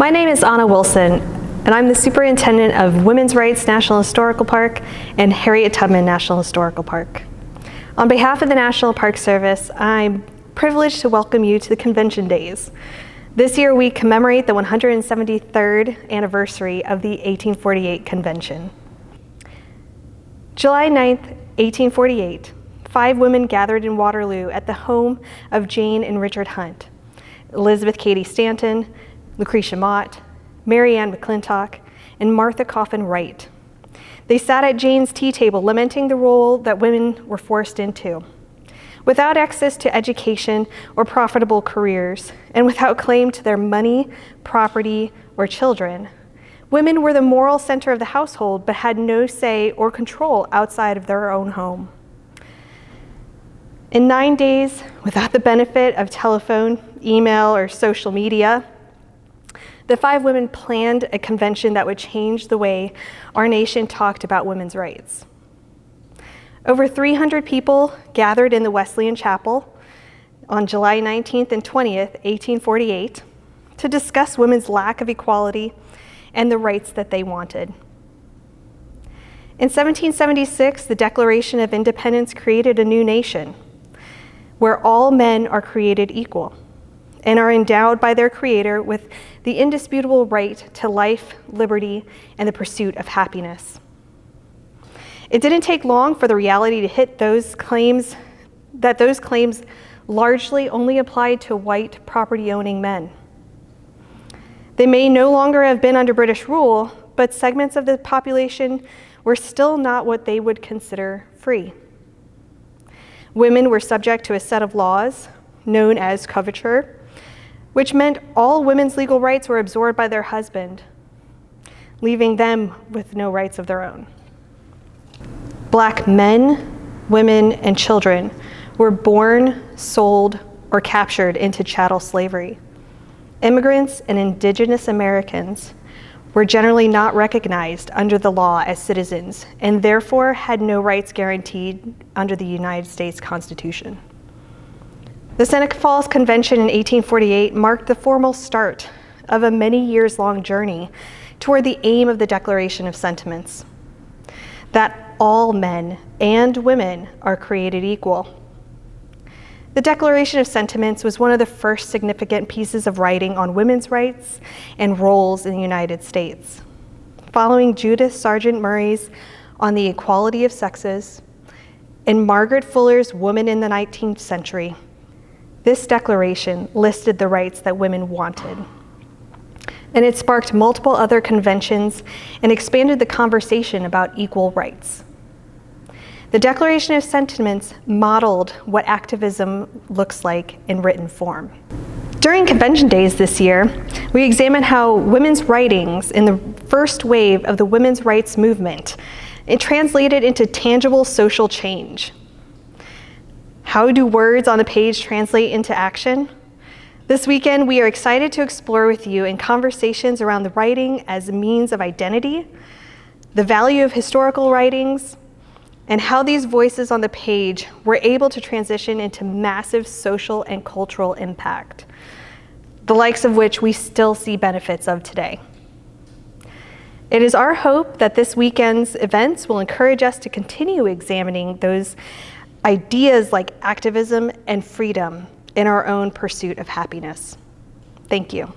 My name is Ahna Wilson, and I'm the Superintendent of Women's Rights National Historical Park and Harriet Tubman National Historical Park. On behalf of the National Park Service, I'm privileged to welcome you to the Convention Days. This year we commemorate the 173rd anniversary of the 1848 Convention. July 9th, 1848, 5 women gathered in Waterloo at the home of Jane and Richard Hunt, Elizabeth Cady Stanton, Lucretia Mott, Mary Ann McClintock, and Martha Coffin Wright. They sat at Jane's tea table lamenting the role that women were forced into. Without access to education or profitable careers, and without claim to their money, property, or children, women were the moral center of the household but had no say or control outside of their own home. In 9 days, without the benefit of telephone, email, or social media, the 5 women planned a convention that would change the way our nation talked about women's rights. Over 300 people gathered in the Wesleyan Chapel on July 19th and 20th, 1848, to discuss women's lack of equality and the rights that they wanted. In 1776, the Declaration of Independence created a new nation where all men are created equal and are endowed by their Creator with the indisputable right to life, liberty, and the pursuit of happiness. It didn't take long for the reality to hit those claims largely only applied to white property-owning men. They may no longer have been under British rule, but segments of the population were still not what they would consider free. Women were subject to a set of laws known as coverture, which meant all women's legal rights were absorbed by their husband, leaving them with no rights of their own. Black men, women, and children were born, sold, or captured into chattel slavery. Immigrants and indigenous Americans were generally not recognized under the law as citizens and therefore had no rights guaranteed under the United States Constitution. The Seneca Falls Convention in 1848 marked the formal start of a many years-long journey toward the aim of the Declaration of Sentiments, that all men and women are created equal. The Declaration of Sentiments was one of the first significant pieces of writing on women's rights and roles in the United States. Following Judith Sargent Murray's On the Equality of Sexes and Margaret Fuller's Woman in the 19th Century, this declaration listed the rights that women wanted. And it sparked multiple other conventions and expanded the conversation about equal rights. The Declaration of Sentiments modeled what activism looks like in written form. During Convention Days this year, we examined how women's writings in the first wave of the women's rights movement, it translated into tangible social change. How do words on the page translate into action? This weekend, we are excited to explore with you in conversations around the writing as a means of identity, the value of historical writings, and how these voices on the page were able to transition into massive social and cultural impact, the likes of which we still see benefits of today. It is our hope that this weekend's events will encourage us to continue examining those ideas like activism and freedom in our own pursuit of happiness. Thank you.